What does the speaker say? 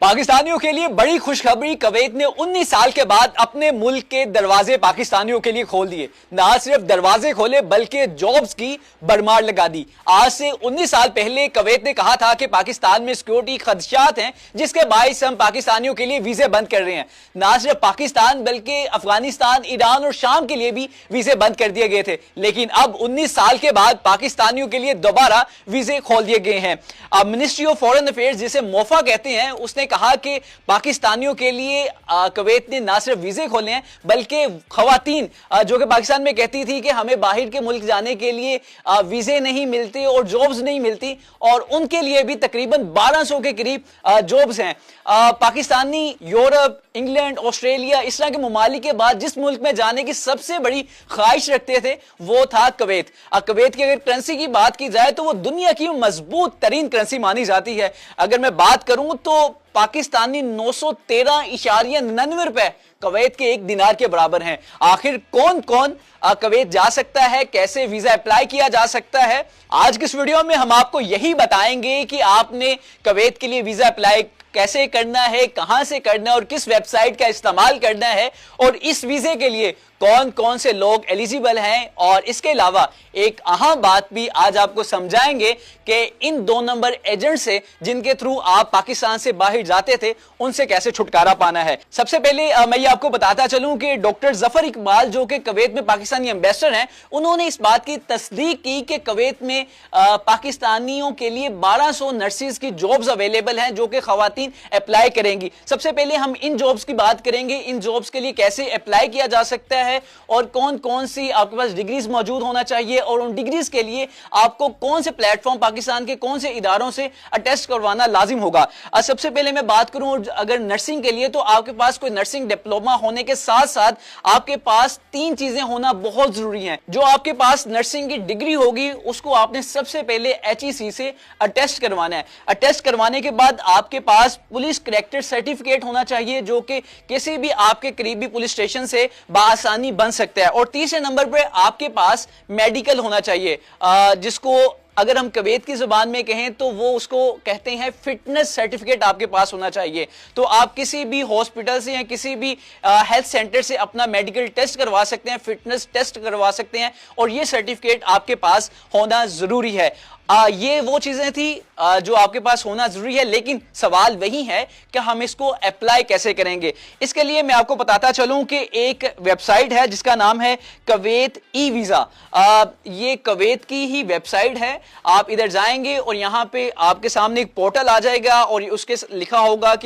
पाकिस्तानियों के लिए बड़ी खुशखबरी। कुवैत ने 19 साल के बाद अपने मुल्क के दरवाजे पाकिस्तानियों के लिए खोल दिए। न सिर्फ दरवाजे खोले बल्कि जॉब्स की भरमार लगा दी। आज से 19 साल पहले कुवैत ने कहा था कि पाकिस्तान में सिक्योरिटी खदशात हैं, जिसके बायस हम पाकिस्तानियों के लिए वीजे बंद कर रहे हैं। न सिर्फ पाकिस्तान बल्कि अफगानिस्तान, ईरान और शाम के लिए भी वीजे बंद कर दिए गए थे। लेकिन अब 19 साल के बाद पाकिस्तानियों के लिए दोबारा वीजे खोल दिए गए हैं। अब मिनिस्ट्री ऑफ फॉरेन अफेयर्स, जिसे मोफा कहते हैं, उसने कहा कि पाकिस्तानियों के लिए कुवैत ने ना सिर्फ वीजे खोले हैं बल्कि खवातीन जो कि पाकिस्तान में कहती थी कि हमें बाहर के मुल्क जाने के लिए वीजे नहीं मिलते और जॉब्स नहीं मिलती, और उनके लिए भी तकरीबन 1200 के करीब जॉब्स हैं। पाकिस्तानी यूरोप, इंग्लैंड, ऑस्ट्रेलिया, इस तरह के ममालिक के बाद जिस मुल्क में जाने की सबसे बड़ी ख्वाहिश रखते थे वो था कुवैत। कुवैत की अगर करेंसी की बात की जाए तो वो दुनिया की मजबूत तरीन करेंसी मानी जाती है। अगर मैं बात करूं तो पाकिस्तानी 913.99 रुपए कुवैत के एक दिनार के बराबर हैं। आखिर कौन कौन कुवैत जा सकता है, कैसे वीजा अप्लाई किया जा सकता है, आज की इस वीडियो में हम आपको यही बताएंगे कि आपने कुवैत के लिए वीजा अप्लाई कैसे करना है, कहां से करना है और किस वेबसाइट का इस्तेमाल करना है, और इस वीजे के लिए कौन कौन से लोग एलिजिबल हैं। और इसके अलावा एक अहम बात भी आज आपको समझाएंगे कि इन 2 नंबर एजेंट से जिनके थ्रू आप पाकिस्तान से बाहर जाते थे उनसे कैसे छुटकारा पाना है। सबसे पहले मैं ये आपको बताता चलूं कि डॉक्टर जफर इकबाल, जो कि कुवैत में पाकिस्तानी एम्बेसडर हैं, उन्होंने इस बात की तस्दीक की कि कुवैत में पाकिस्तानियों के लिए 1200 नर्सिस की जॉब्स अवेलेबल हैं जो कि खवातीन अप्लाई करेंगी। सबसे पहले हम इन जॉब्स की बात करेंगे, इन जॉब्स के लिए कैसे अप्लाई किया जा सकता है और कौन कौन सी आपके पास डिग्रीज मौजूद होना चाहिए, और उन डिग्रीज के लिए आपको कौन से प्लेटफॉर्म, पाकिस्तान के कौन से इदारों से अटेस्ट करवाना लाजिम होगा। सबसे पहले मैं बात करूं अगर नर्सिंग के लिए, तो आपके पास कोई नर्सिंग डिप्लोमा होने के साथ साथ आपके पास 3 चीजें होना बहुत जरूरी हैं। जो आपके पास नर्सिंग की डिग्री होगी उसको आपने सबसे पहले HEC से अटेस्ट करवाना है। अटेस्ट करवाने के बाद आपके पास पुलिस करेक्टर सर्टिफिकेट होना चाहिए जो कि किसी भी आपके करीबी पुलिस स्टेशन से बाआसानी बन सकता है। और तीसरे नंबर पर आपके पास मेडिकल होना चाहिए, जिसको अगर हम कुवैत की जुबान में कहें तो वो उसको कहते हैं फिटनेस सर्टिफिकेट आपके पास होना चाहिए। तो आप किसी भी हॉस्पिटल से या किसी भी हेल्थ सेंटर से अपना मेडिकल टेस्ट करवा सकते हैं, फिटनेस टेस्ट करवा सकते हैं, और ये सर्टिफिकेट आपके पास होना जरूरी है। ये वो चीजें थी जो आपके पास होना जरूरी है, लेकिन सवाल वही है कि हम इसको अप्लाई कैसे करेंगे। इसके लिए मैं आपको बताता चलूं कि एक वेबसाइट है जिसका नाम है कुवैत ई वीजा। ये कुवैत की ही वेबसाइट है। आप इधर जाएंगे और यहाँ पे आपके सामने एक पोर्टल आ जाएगा और उसके लिखा होगा कि